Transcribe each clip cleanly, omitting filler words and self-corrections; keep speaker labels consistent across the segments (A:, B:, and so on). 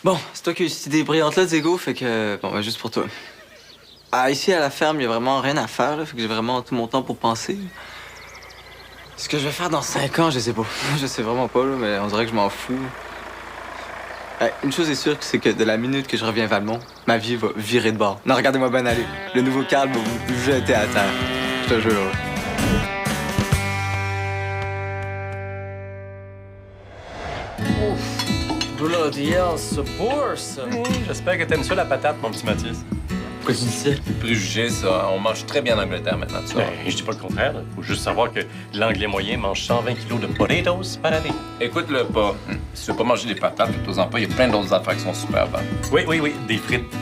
A: Bon, c'est toi qui as eu cette idée brillante-là, Diego, fait que... Bon, ben, juste pour toi. Ah, ici, à la ferme, il y a vraiment rien à faire, là, fait que j'ai vraiment tout mon temps pour penser. Ce que je vais faire dans 5 ans, je sais pas. Je sais vraiment pas, là, mais on dirait que je m'en fous. Une chose est sûre, c'est que de la minute que je reviens à Valmont, ma vie va virer de bord. Non, regardez-moi bien aller. Le nouveau calme va vous jeter à terre. Je te jure, là.
B: Bloody hell, c'est beau, ça.
C: J'espère que t'aimes ça, la patate, mon petit Mathis.
B: Pourquoi tu dis ça?
D: Préjugé, ça. On mange très bien en Angleterre maintenant, tu vois.
C: Ben, je dis pas le contraire. Là. Faut juste savoir que l'Anglais moyen mange 120 kilos de potatoes par année.
D: Écoute-le pas. Si tu veux pas manger des patates, fais-toi-en pas. Il y a plein d'autres affaires qui sont super bonnes.
C: Oui, des frites.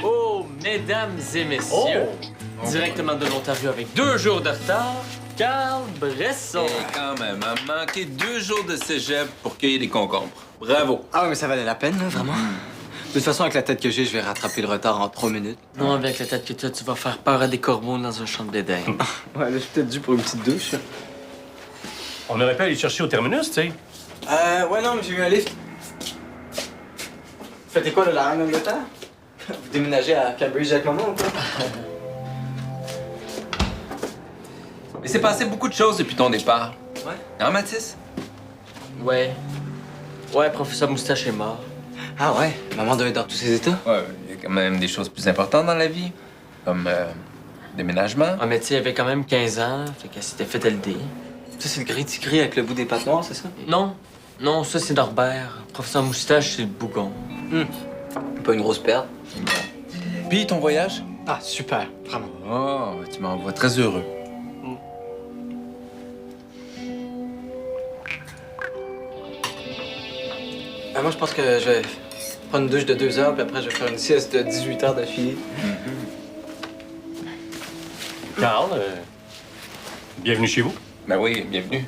B: Oh, mesdames et messieurs, directement de l'Ontario avec 2 jours de retard, Carl Bresson.
D: Et quand même, a manqué 2 jours de cégep pour cueillir des concombres. Bravo.
A: Ah ouais, mais ça valait la peine, là, vraiment. De toute façon, avec la tête que j'ai, je vais rattraper le retard en 3 minutes.
B: Non, avec la tête que tu as, tu vas faire peur à des corbeaux dans un champ de dédain.
A: Ouais, là, je suis peut-être dû pour une petite douche.
C: On aurait pu aller chercher au terminus, tu sais.
A: Ouais, non, mais j'ai eu un lift. Faites quoi, là, la reine d'Angleterre? Vous déménagez à Cambridge avec maman ou quoi?
D: Mais c'est passé beaucoup de choses depuis ton départ.
A: Ouais.
D: Hein, Mathis?
B: Ouais. Ouais, professeur Moustache est mort.
A: Ah ouais? Maman doit être dans tous ses états?
D: Ouais, il y a quand même des choses plus importantes dans la vie. Comme déménagement.
B: Ah, mais tu sais, elle avait quand même 15 ans, fait qu'elle s'était fait LD.
A: Ça, c'est le gris-tigris avec le bout des pattes noires, c'est ça?
B: Non, ça, c'est Norbert. Professeur Moustache, c'est le bougon.
A: Pas une grosse perte.
D: Puis ton voyage?
A: Ah, super, vraiment.
D: Oh, tu m'envoies très heureux.
A: Moi, je pense que je vais prendre une douche de 2 heures, puis après, je vais faire une sieste de 18 heures d'affilée.
C: Carl, bienvenue chez vous.
D: Ben oui, bienvenue.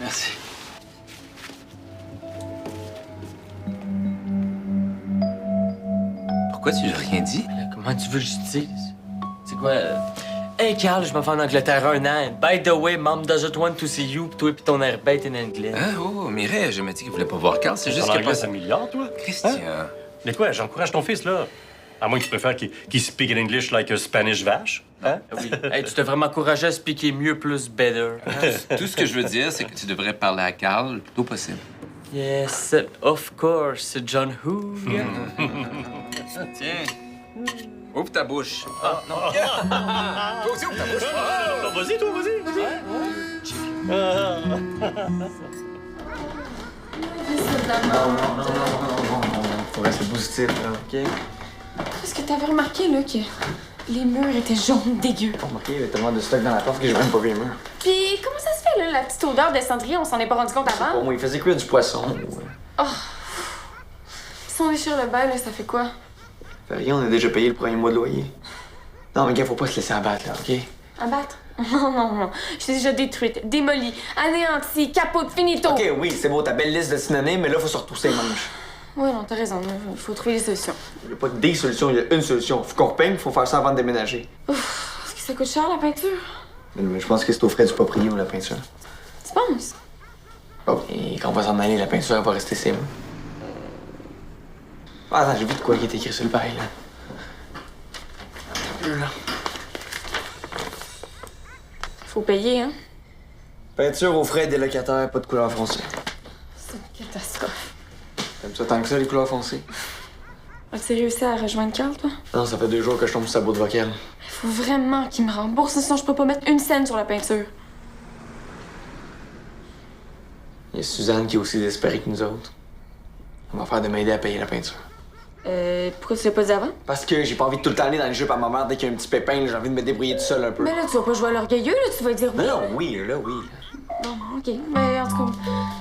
A: Merci.
D: Pourquoi tu lui as rien dit?
B: Là, comment tu veux que je dise? C'est quoi? Hey, Carl, je m'en vais en Angleterre 1 an. By the way, mom doesn't want to see you, pis toi pis ton air bête en anglais.
D: Ah, oh, Mireille, je m'ai dit qu'il voulait pas voir Carl. C'est juste
C: En
D: que...
C: anglais, ça m'améliore, toi.
D: Christian.
C: Mais quoi, j'encourage ton fils, là. À moins que tu préfères qu'il speak in English like a Spanish vache. Hein?
B: Oui. Hey, tu devrais m'encourager à expliquer mieux, plus, better.
D: Tout ce que je veux dire, c'est que tu devrais parler à Carl le plus tôt possible.
B: Yes, of course, John Who.
D: Tiens. Ouvre ta bouche. Ah, non. Toi aussi, ouvre ta bouche.
C: Vas-y, toi, vas-y.
A: Faut rester positif, là, OK?
E: Est-ce que t'avais remarqué, là, que les murs étaient jaunes dégueux?
A: Remarquez, il y avait tellement de stock dans la porte que j'ai même pas vu les murs.
E: Puis comment ça se fait, là, la petite odeur de cendrier, on s'en est pas rendu compte avant?
A: Pour moi, il faisait cuire du poisson.
E: Si on déchire le bail, là, ça fait quoi?
A: Fait rien, on a déjà payé le premier mois de loyer. Non, mais gars, faut pas se laisser abattre, là, OK?
E: Abattre? Non. Je t'ai déjà détruite, démolie, anéantie, capote, finito!
A: OK, oui, c'est beau, ta belle liste de synonymes, mais là, faut se retrousser les manches.
E: Ouais, non, t'as raison, il faut trouver des solutions.
A: Il y a pas des solutions, il y a une solution. Faut qu'on repeigne, faut faire ça avant de déménager.
E: Est-ce que ça coûte cher, la peinture?
A: Mais je pense que c'est aux frais du proprio, la peinture.
E: Tu penses?
A: Oh, et quand on va s'en aller, la peinture, elle va rester ses mains. Ah, attends, j'ai vu de quoi il est écrit sur le bail, là. Là.
E: Faut payer, hein?
A: Peinture aux frais des locataires, pas de couleur foncée.
E: C'est une catastrophe.
A: T'aimes ça tant que ça, les couleurs foncées?
E: As-tu réussi à rejoindre Carl, toi?
A: Non, ça fait 2 jours que je tombe sur sa boîte vocale.
E: Il faut vraiment qu'il me rembourse, sinon je peux pas mettre une scène sur la peinture.
A: Il y a Suzanne qui est aussi désespérée que nous autres. On va faire de m'aider à payer la peinture.
E: Pourquoi tu l'as pas dit avant?
A: Parce que j'ai pas envie de tout le temps aller dans les jupes à ma mère dès qu'il y a un petit pépin, là, j'ai envie de me débrouiller tout seul un peu.
E: Mais là, tu vas pas jouer à l'orgueilleux, là, tu vas dire oui.
A: Non, oui, là, oui.
E: Bon, OK. Mais en tout cas,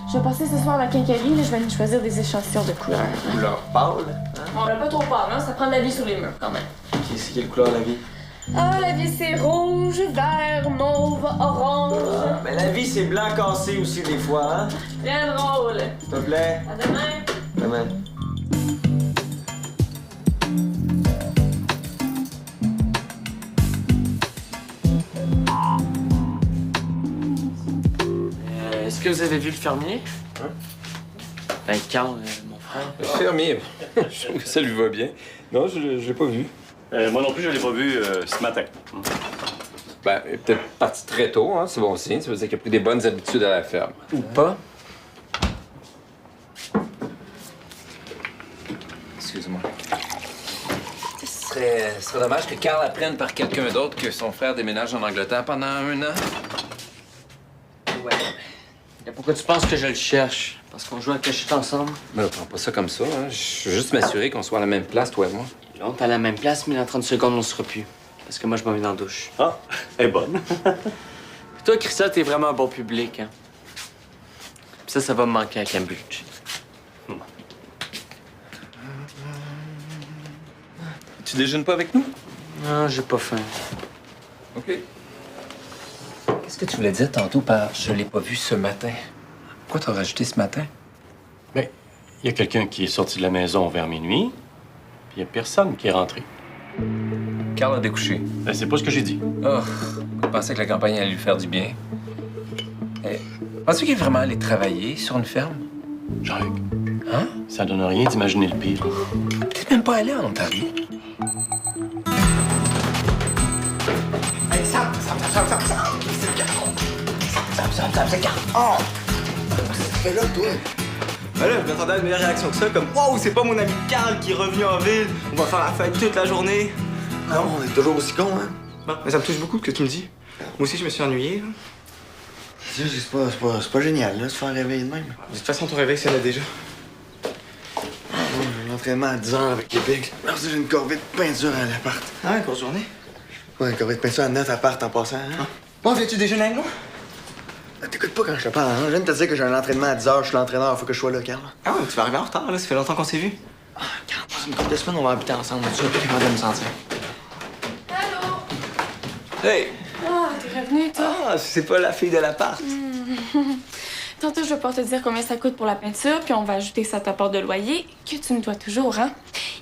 E: je vais passer ce soir à la quincaillerie, là, je vais aller choisir des échantillons de couleurs.
A: Couleur pâle. Hein?
E: On l'a pas trop pâle, hein? Ça prend de la vie sur les murs, quand même.
A: Ok, c'est quelle couleur la vie?
E: Ah, la vie, c'est rouge, vert, mauve, orange.
A: Mais la vie, c'est blanc cassé aussi des fois, hein?
E: Bien drôle.
A: S'il te plaît.
E: À demain.
A: Demain.
B: Est-ce que vous avez vu le fermier? Ben, Carl, mon frère.
D: Le fermier, je trouve que ça lui va bien. Non, je l'ai pas vu.
C: Moi non plus, je l'ai pas vu ce matin.
D: Ben, il est peut-être parti très tôt, hein, c'est bon signe. Ça veut dire qu'il a pris des bonnes habitudes à la ferme.
B: Ou pas.
D: Excuse-moi. Ce serait dommage que Carl apprenne par quelqu'un d'autre que son frère déménage en Angleterre pendant 1 an.
B: Ouais. Et pourquoi tu penses que je le cherche? Parce qu'on joue à cachette ensemble?
D: Mais là, prends pas ça comme ça. Hein. Je veux juste m'assurer qu'on soit à la même place, toi et moi.
B: Là, on est à la même place, mais dans 30 secondes, on sera plus. Parce que moi, je m'en vais dans la douche.
C: Ah, elle est bonne.
B: Puis toi, Christa, t'es vraiment un bon public, hein? Puis ça va me manquer à Cambridge.
D: Tu déjeunes pas avec nous?
B: Non, j'ai pas faim.
D: OK. Qu'est-ce que tu voulais dire tantôt par « je l'ai pas vu ce matin ». Pourquoi t'as rajouté ce matin?
C: Ben, il y a quelqu'un qui est sorti de la maison vers minuit, puis il y a personne qui est rentré.
D: Carl a découché.
C: Ben, c'est pas ce que j'ai dit.
D: Oh, je pensais que la campagne allait lui faire du bien. Penses-tu qu'il est vraiment allé travailler sur une ferme?
C: Jean-Luc,
D: Hein?
C: ça donne rien d'imaginer le pire.
D: T'es même pas allé en Ontario.
A: Ben là, je m'attendais à une meilleure réaction que ça, comme waouh, c'est pas mon ami Carl qui est revenu en ville, on va faire la fête toute la journée.
F: Non, on est toujours aussi con, hein?
A: Bon, mais ça me touche beaucoup ce que tu me dis. Moi aussi, je me suis ennuyé. Là.
F: C'est pas génial, là, se faire réveiller de même.
A: De toute façon, ton réveil, c'est là déjà.
F: J'ai un entraînement à 10 heures avec les pigs. Alors, j'ai une corvée de peinture à l'appart.
A: Ah ouais, grosse journée.
F: Ouais, une corvée de peinture à notre appart en passant, hein?
A: Bon, viens-tu déjeuner avec moi?
F: T'écoutes pas quand je te parle, hein? Je viens de te dire que j'ai un entraînement à 10 heures, je suis l'entraîneur, faut que je sois là, Carl.
A: Ah ouais, tu vas arriver en retard, là, ça fait longtemps qu'on s'est vu.
F: Ah, Carl, dans une couple de semaines, on va habiter ensemble. Tu vas plus capable de me sentir.
E: Allô?
A: Hey!
E: Ah, t'es revenu, toi?
A: Ah, c'est pas la fille de l'appart.
E: Tantôt, je vais pas te dire combien ça coûte pour la peinture, puis on va ajouter ça à ta part de loyer, que tu me dois toujours, hein?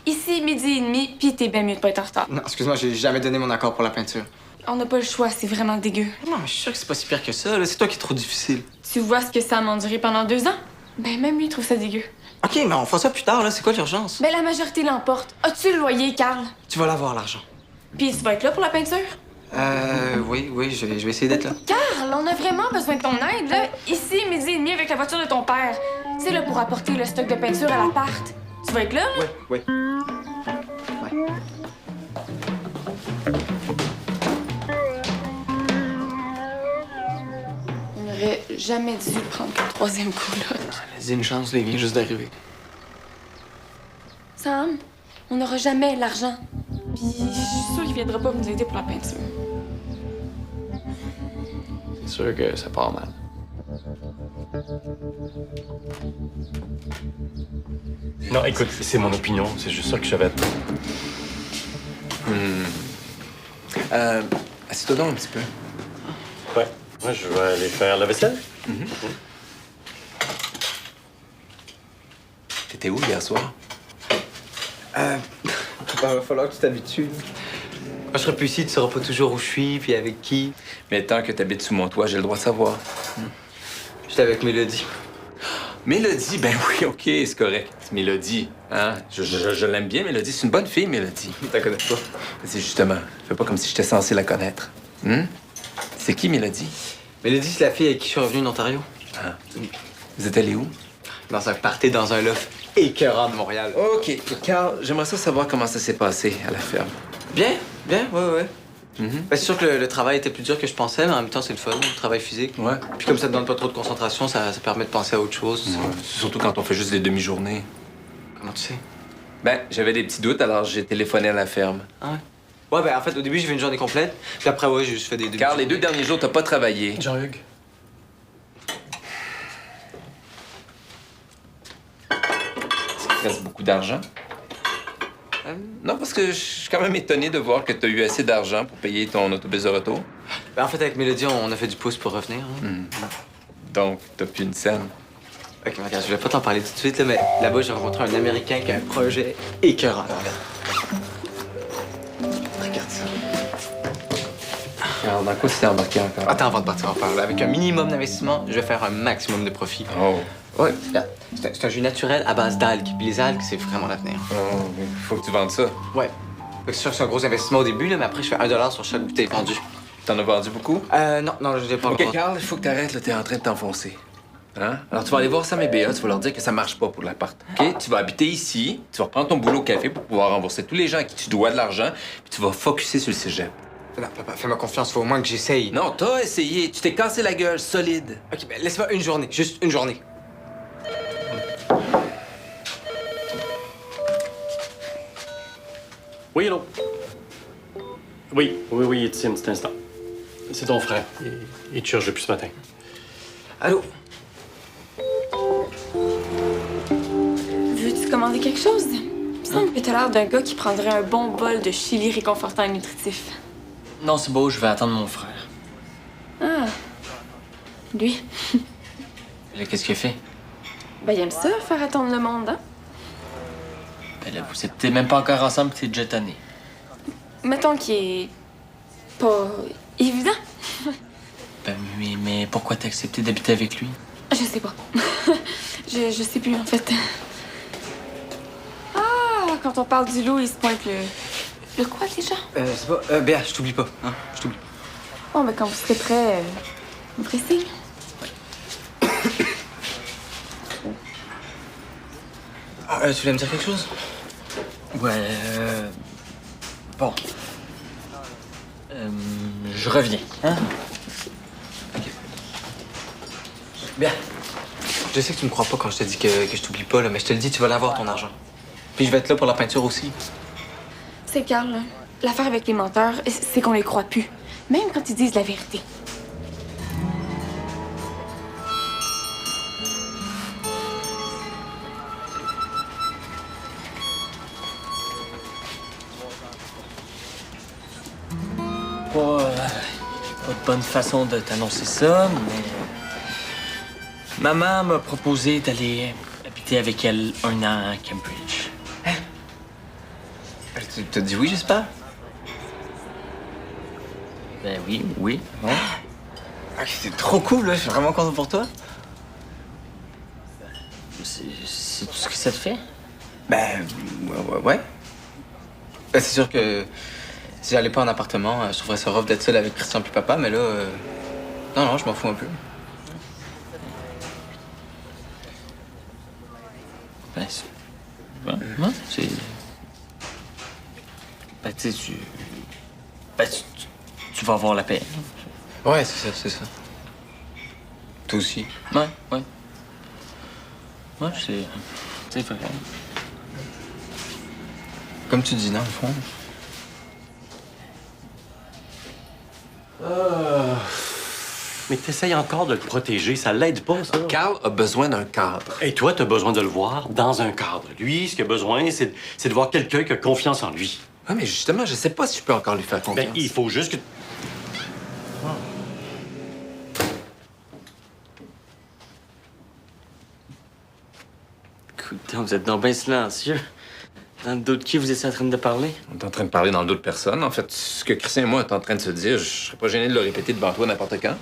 E: Ici, 12h30, puis t'es bien mieux de pas être en retard.
A: Non, excuse-moi, j'ai jamais donné mon accord pour la peinture.
E: On n'a pas le choix, c'est vraiment dégueu.
A: Non, mais je suis sûr que c'est pas si pire que ça, là. C'est toi qui es trop difficile.
E: Tu vois ce que ça m'a enduré pendant 2 ans? Ben, même lui, il trouve ça dégueu.
A: Ok, mais on fera ça plus tard, là. C'est quoi l'urgence?
E: Ben, la majorité l'emporte. As-tu le loyer, Carl?
A: Tu vas l'avoir, l'argent.
E: Puis tu vas être là pour la peinture?
A: Oui, je vais essayer d'être là.
E: Carl, on a vraiment besoin de ton aide, là. Ici, 12h30 avec la voiture de ton père. C'est là pour apporter le stock de peinture à l'appart. Tu vas être là, là?
A: Oui.
E: On n'aurait jamais dû prendre le 3e coup, là.
A: Laissez une chance, là, il vient juste d'arriver.
E: Sam, on n'aura jamais l'argent. Puis je suis sûre qu'il viendra pas nous aider pour la peinture.
B: C'est sûr que ça part mal.
C: Non, écoute, c'est mon opinion. C'est juste ça que je vais te...
D: Assieds-toi donc un petit peu.
C: Ouais. Moi, je vais aller faire la vaisselle.
D: T'étais où hier soir?
A: Va falloir que tu t'habitues. Quand je serai plus ici, tu sauras pas toujours où je suis, puis avec qui.
D: Mais tant que t'habites sous mon toit, j'ai le droit de savoir.
A: J'étais avec Mélodie.
D: Mélodie, ben oui, OK, c'est correct. C'est Mélodie, hein? Je l'aime bien, Mélodie. C'est une bonne fille, Mélodie.
A: Tu la connais pas.
D: C'est justement, fais pas comme si j'étais censé la connaître. C'est qui, Mélodie?
A: Mélodie, c'est la fille avec qui je suis revenu en Ontario.
D: Ah. Vous êtes allé où?
A: Dans un party dans un loft écœurant de Montréal.
D: OK. Carl, j'aimerais ça savoir comment ça s'est passé à la ferme.
A: Bien, ouais. Ben, c'est sûr que le travail était plus dur que je pensais, mais en même temps, c'est le fun, le travail physique.
D: Ouais.
A: Puis comme ça te donne pas trop de concentration, ça permet de penser à autre chose.
D: Ouais, surtout quand on fait juste des demi-journées.
A: Comment tu sais?
D: Ben, j'avais des petits doutes, alors j'ai téléphoné à la ferme.
A: Ah ouais? Ouais, ben en fait, au début, j'ai fait une journée complète. Puis après, ouais, j'ai juste fait des demi-journées.
D: Carl, les 2 derniers jours, t'as pas travaillé.
B: Jean-Hugues.
D: Est-ce qu'il te reste beaucoup d'argent? Non, parce que je suis quand même étonné de voir que t'as eu assez d'argent pour payer ton autobus de retour.
A: Ben, en fait, avec Mélodie, on a fait du pouce pour revenir. Hein.
D: Donc, t'as plus une scène.
A: Ok, mais regarde, je vais pas t'en parler tout de suite, là, mais là-bas, j'ai rencontré un Américain qui a un projet écœurant. Regarde ça.
D: Alors, dans quoi tu t'es embarqué encore?
A: Attends, avant de partir en parler. Avec un minimum d'investissement, je vais faire un maximum de profit.
D: Oh.
A: Ouais, là, c'est un jus naturel à base d'algues. Puis les algues, c'est vraiment l'avenir.
D: Oh, mais faut que tu vendes ça.
A: Ouais. Fait que c'est sûr que c'est un gros investissement au début, là, mais après, je fais 1$ sur chaque bouteille vendue.
D: T'en as vendu beaucoup?
A: Non, je l'ai pas
D: OK,
A: encore.
D: Carl, il faut que t'arrêtes, là, t'es en train de t'enfoncer. Hein? Alors, tu vas aller voir Sam et Béa, tu vas leur dire que ça marche pas pour l'appart. OK? Tu vas habiter ici, tu vas reprendre ton boulot au café pour pouvoir rembourser tous les gens à qui tu dois de l'argent, puis tu vas focusser sur le cégep.
A: Non, papa, fais-moi confiance, faut au moins que j'essaye.
D: Non, t'as essayé, tu t'es cassé la gueule, solide.
A: OK, ben laisse-moi une journée, juste une journée.
C: Oui, allô? Oui, ici, un petit instant. C'est ton frère. Il te cherche depuis ce matin.
A: Allô?
E: Veux-tu commander quelque chose? Il me semble que t'as l'air d'un gars qui prendrait un bon bol de chili réconfortant et nutritif.
B: Non, c'est beau, je vais attendre mon frère.
E: Ah. Lui?
B: Là, qu'est-ce qu'il fait?
E: Ben, il aime ça, faire attendre le monde, hein?
B: Ben là, vous êtes même pas encore ensemble, t'es déjà tanné.
E: Mettons qu'il est pas évident.
B: Ben, mais pourquoi t'as accepté d'habiter avec lui?
E: Je sais pas. je sais plus, en fait. Ah, quand on parle du loup, il se pointe le quoi, déjà?
A: C'est pas... Béa, je t'oublie pas, hein? Je t'oublie.
E: Bon, ben, quand vous serez prêt, vous me ferez signe.
A: Tu voulais me dire quelque chose?
B: Ouais, bon. Je reviens, hein?
A: Bien. Je sais que tu me crois pas quand je te dis que je t'oublie pas, là, mais je te le dis, tu vas l'avoir, ton argent. Puis je vais être là pour la peinture aussi.
E: C'est Carl, là. L'affaire avec les menteurs, c'est qu'on les croit plus. Même quand ils disent la vérité.
B: Pas de bonne façon de t'annoncer ça, mais... Maman m'a proposé d'aller habiter avec elle 1 an à Cambridge.
A: Tu t'as dit oui, j'espère?
B: Ben oui. Ouais.
A: C'est trop cool, là. Je suis vraiment content pour toi.
B: C'est tout ce que ça te fait?
A: Ben, ouais. Ben, c'est sûr que si j'allais pas en appartement, je trouverais ça rough d'être seul avec Christian puis papa, mais là... Non, je m'en fous un peu.
B: Ben, c'est... c'est... Ben, tu sais, tu vas avoir la paix.
A: Ouais, c'est ça. Toi aussi.
B: Ouais. Ouais, c'est vrai.
A: Comme tu dis, dans le fond.
C: Mais t'essayes encore de le protéger, ça l'aide pas, ça.
D: Carl a besoin d'un cadre.
C: Et toi, t'as besoin de le voir dans un cadre. Lui, ce qu'il a besoin, c'est de voir quelqu'un qui a confiance en lui.
D: Ah, mais justement, je sais pas si je peux encore lui faire confiance.
C: Ben, il faut juste que...
B: Écoute, vous êtes donc bien silencieux. Dans le dos de qui vous étiez en train de parler?
D: On est en train de parler dans le dos de personne. En fait, ce que Christian et moi est en train de se dire, je serais pas gêné de le répéter devant toi n'importe quand.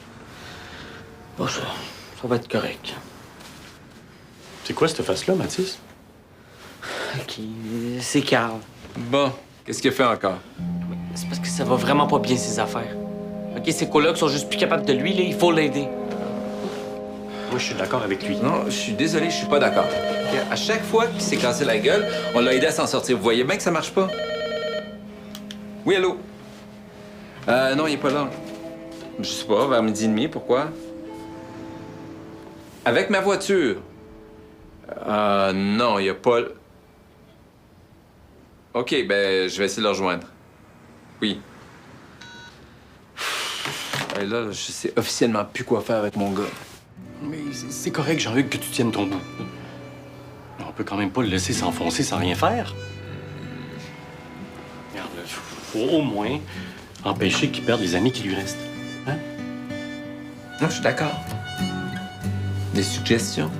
B: Bon, ça va être correct.
C: C'est quoi cette face-là, Mathis?
B: OK, c'est Carl.
D: Bon, qu'est-ce qu'il a fait encore?
B: C'est parce que ça va vraiment pas bien, ses affaires. OK, ces colocs sont juste plus capables de lui, là, il faut l'aider.
C: Moi, je suis d'accord avec lui.
D: Non, je suis désolé, je suis pas d'accord. OK? À chaque fois qu'il s'est cassé la gueule, on l'a aidé à s'en sortir. Vous voyez bien que ça marche pas? Oui, allô? Non, il est pas là. Je sais pas, vers 12h30, pourquoi? Avec ma voiture. Non, il y a pas... OK, ben, je vais essayer de le rejoindre. Oui. Là, je sais officiellement plus quoi faire avec mon gars.
C: Mais c'est correct, Jean-Hugues, que tu tiennes ton bout. On peut quand même pas le laisser s'enfoncer sans rien faire. Regarde, il faut au moins empêcher qu'il perde les amis qui lui restent. Hein?
D: Non, je suis d'accord. Des suggestions?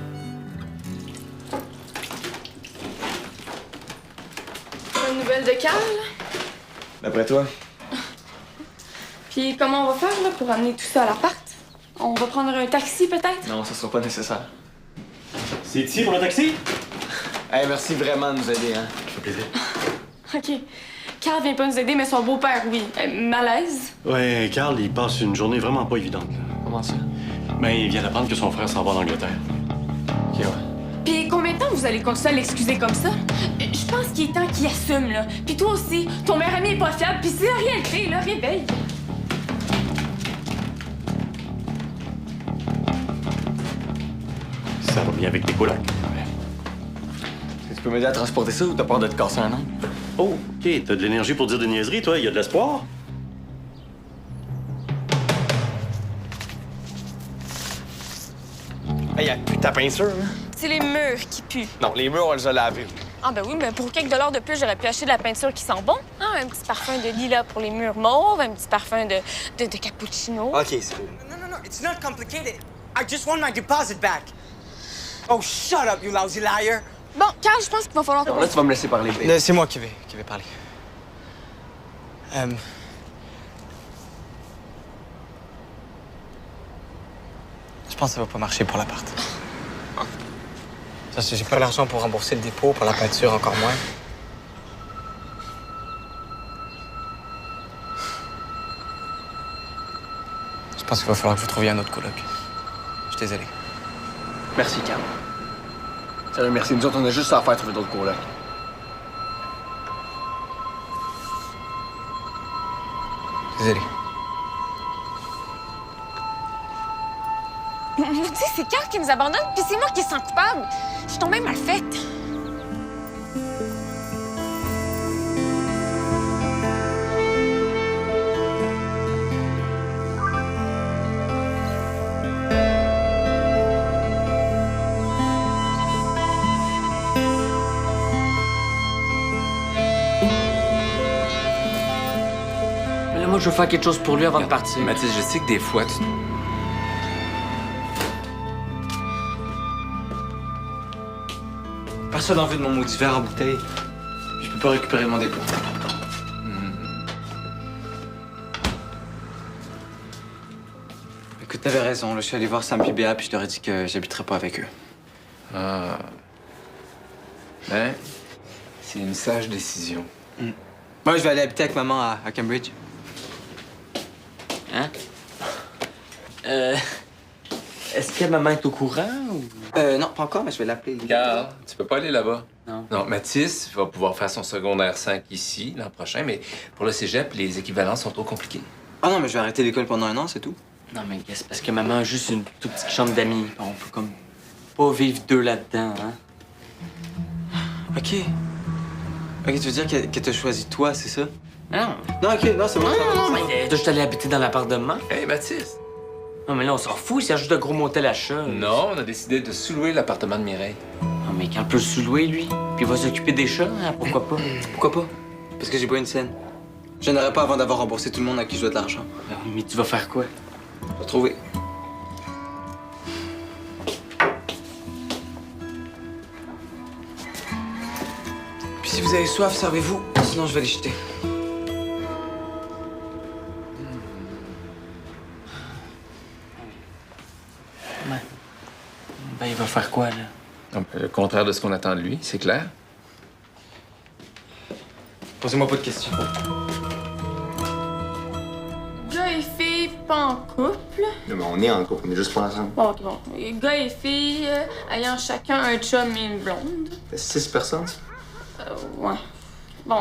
E: Bonne nouvelle de Carl?
F: D'après toi?
E: Puis comment on va faire là, pour amener tout ça à l'appart? On va prendre un taxi peut-être?
A: Non, ça sera pas nécessaire.
C: C'est ici pour le taxi?
F: Hey, merci vraiment de nous aider, hein.
C: Ça fait plaisir.
E: OK. Carl vient pas nous aider, mais son beau-père, oui. Malaise?
C: Ouais, Carl, il passe une journée vraiment pas évidente. Là.
B: Comment ça?
C: Ben, il vient d'apprendre que son frère s'en va en Angleterre.
B: Ok, ouais.
E: Puis combien de temps vous allez continuer à l'excuser comme ça? Je pense qu'il est temps qu'il assume, là. Puis toi aussi, ton meilleur ami est pas fiable, puis c'est la réalité, là, réveille.
C: Ça va bien avec tes colocs.
A: Tu peux m'aider à transporter ça ou t'as peur de te casser un an?
C: Oh, OK, t'as de l'énergie pour dire des niaiseries, toi? Il y a de l'espoir?
F: Hey, y'a plus ta peinture, hein?
G: C'est les murs qui puent.
F: Non, les murs, on les a lavés.
G: Ah ben oui, mais pour quelques dollars de plus, j'aurais pu acheter de la peinture qui sent bon. Hein, un petit parfum de lilas pour les murs mauves, un petit parfum de cappuccino.
F: OK, c'est cool.
H: No, it's not complicated. I just want my deposit back. Oh, shut up, you lousy liar.
G: Bon, Carl, je pense qu'il va falloir...
A: Là, tu vas me laisser parler.
F: C'est moi qui vais parler. Je pense que ça va pas marcher pour l'appart. Parce que j'ai pas l'argent pour rembourser le dépôt, pour la peinture encore moins. Je pense qu'il va falloir que vous trouviez un autre coloc. Je suis désolé.
A: Merci, Carl.
F: Sérieux, merci. Nous autres, on a juste ça à faire trouver d'autres colocs. Désolé.
G: Maudit, c'est Carl qui nous abandonne, puis c'est moi qui me sens coupable. Je suis tombée mal faite.
B: Mais là, moi, je veux faire quelque chose pour lui avant de partir.
D: Mathis, je sais que des fois, tu...
A: Personne n'en veut de mon maudit verre en bouteille. Puis je peux pas récupérer mon dépôt. Écoute, t'avais raison. Là, je suis allé voir Sam et Béa, puis je leur ai dit que j'habiterais pas avec eux.
D: Ah. Ben, c'est une sage décision.
A: Moi, je vais aller habiter avec maman à Cambridge.
B: Hein? Est-ce que maman est au courant ou...
A: Non, pas encore, mais je vais l'appeler.
D: Carl, tu peux pas aller là-bas.
B: Non.
D: Non, Mathis va pouvoir faire son secondaire 5 ici l'an prochain, mais pour le cégep, les équivalences sont trop compliquées.
A: Ah non, mais je vais arrêter l'école pendant un an, c'est tout.
B: Non, mais c'est parce que maman a juste une toute petite chambre d'amis. On peut comme pas vivre deux là-dedans, hein?
A: OK. OK, tu veux dire qu'elle t'a choisi toi, c'est ça?
B: Non.
A: Non, OK, non, c'est bon. ça va,
B: Non,
A: ça va.
B: mais t'as juste allé habiter dans l'appartement.
D: Hey, Mathis!
B: Non, mais là, on s'en fout, c'est juste un gros motel à chat.
D: Non, on a décidé de sous-louer l'appartement de Mireille.
B: Non, mais Carl peut le sous-louer, lui. Puis il va s'occuper des chats, hein? Pourquoi pas?
A: Pourquoi pas? Parce que j'ai pas une scène. Je n'aurais pas avant d'avoir remboursé tout le monde à qui je dois de l'argent.
B: Mais tu vas faire quoi?
A: Je vais trouver. Puis si vous avez soif, servez-vous. Sinon, je vais les jeter.
B: Ben, il va faire quoi, là?
D: Donc, le contraire de ce qu'on attend de lui, c'est clair.
A: Posez-moi pas de questions.
E: Gars et filles, pas en couple.
F: Non, mais on est en couple, on est juste pas ensemble.
E: Bon, OK, bon. Et gars et filles ayant chacun un chum et une blonde.
F: T'as 6 personnes, ça?
E: Ouais. Bon,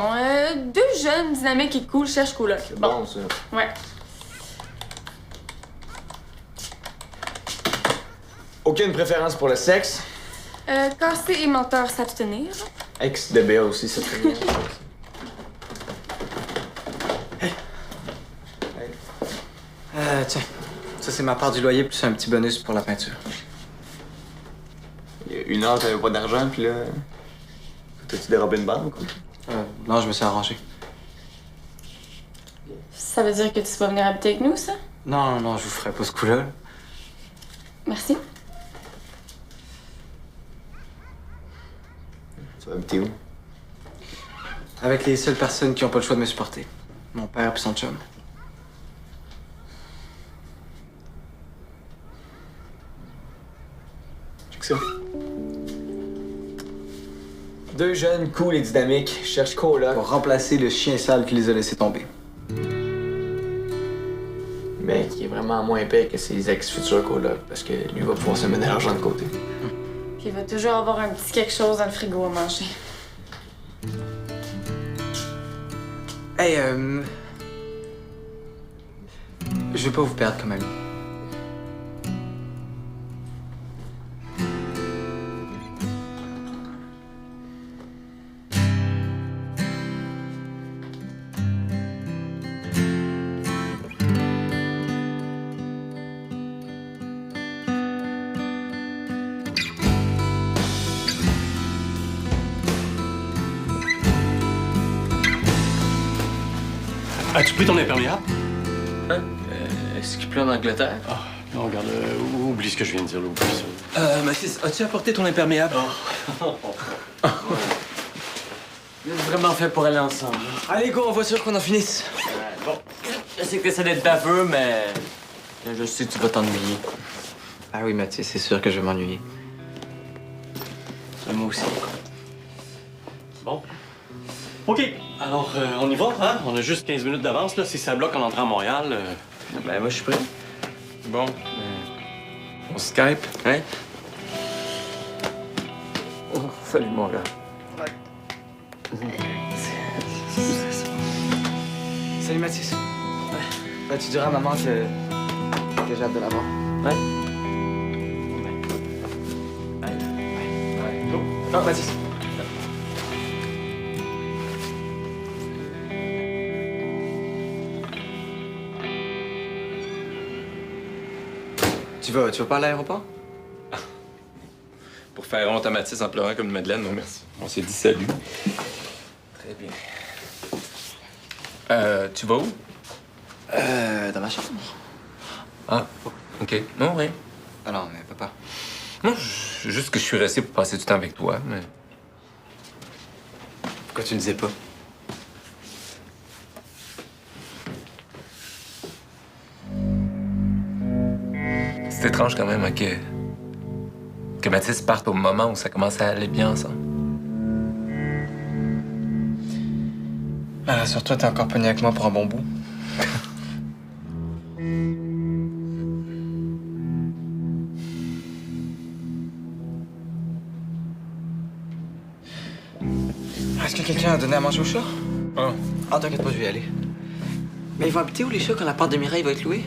E: deux jeunes, dynamiques et cool, cherchent coloc.
F: Bon, ça.
E: Ouais.
F: Aucune préférence pour le sexe.
E: Cassé et menteur s'abstenir.
F: Ex de Béa aussi, c'est très bien.
A: Tiens. Ça, c'est ma part du loyer plus un petit bonus pour la peinture.
F: Il y a une heure, t'avais pas d'argent, puis là. T'as-tu dérobé une banque ou?
A: Non, je me suis arrangé.
E: Ça veut dire que tu vas venir habiter avec nous, ça?
A: Non, non, je vous ferai pas ce coup-là.
E: Merci.
F: Tu vas habiter où?
A: Avec les seules personnes qui ont pas le choix de me supporter. Mon père puis son chum.
C: que ça?
A: Deux jeunes cool et dynamiques cherchent Coloc pour remplacer le chien sale qui les a laissés tomber.
I: Mais qui est vraiment moins épais que ses ex-futurs colocs, parce que lui va pouvoir se mettre de l'argent de côté.
E: Puis il va toujours avoir un petit quelque chose dans le frigo à manger.
A: Hey, je vais pas vous perdre comme ami.
C: As-tu pris ton imperméable?
B: Hein? Est-ce qu'il pleut en Angleterre?
C: Ah, non, regarde, oublie ce que je viens de dire, là, oublie ça.
D: Mathis, as-tu apporté ton imperméable?
B: Vous êtes vraiment fait pour aller ensemble.
A: Allez, go, en voiture qu'on en finisse.
B: Bon, je sais que ça d'être baveux, mais je sais que tu vas t'ennuyer.
A: Ah oui, Mathieu, c'est sûr que je vais m'ennuyer.
B: Moi aussi.
C: Bon. OK. Alors, on y va, hein? On a juste 15 minutes d'avance, là. Si ça bloque en entrant à Montréal...
B: Ben, moi, je suis prêt.
D: Bon. On Skype?
B: Hein? Oh, salut, mon gars.
A: Salut, Mathis. Ben, tu diras à maman que j'ai hâte de la voir.
B: Ouais.
A: Ah, Mathis. Tu vas pas à l'aéroport?
D: Pour faire honte à Mathis en pleurant comme une Madeleine, non merci. On s'est dit salut. Très bien. Tu vas où?
A: Dans ma chambre.
D: Ah, OK. Non, rien.
A: Ah non, mais papa.
D: Non, juste que je suis resté pour passer du temps avec toi, mais...
A: Pourquoi tu ne disais pas?
D: C'est étrange quand même, hein, que Mathis parte au moment où ça commence à aller bien ensemble.
A: Ah, rassure-toi, t'es encore pogné avec moi pour un bon bout. Est-ce que quelqu'un a donné à manger au chat? Ah, t'inquiète pas, je vais y aller. Mais ils vont habiter où les chats quand la porte de Mireille va être louée?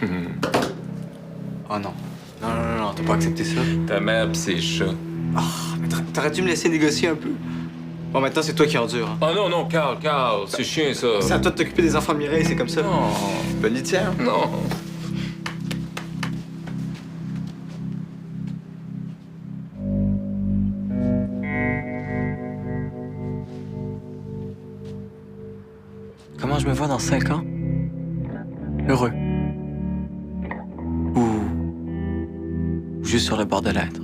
A: Oh non. Non, t'as pas accepté ça.
D: Ta mère pis ses chats.
A: Ah, mais t'aurais dû me laisser négocier un peu. Bon, maintenant, c'est toi qui endure. Hein.
D: Oh non, Carl, c'est chiant, ça.
A: C'est à toi de t'occuper des enfants de Mireille, c'est comme ça.
D: Non.
A: Bonne litière.
D: Non.
A: Comment je me vois dans 5 ans? Heureux. Ou juste sur le bord de l'être.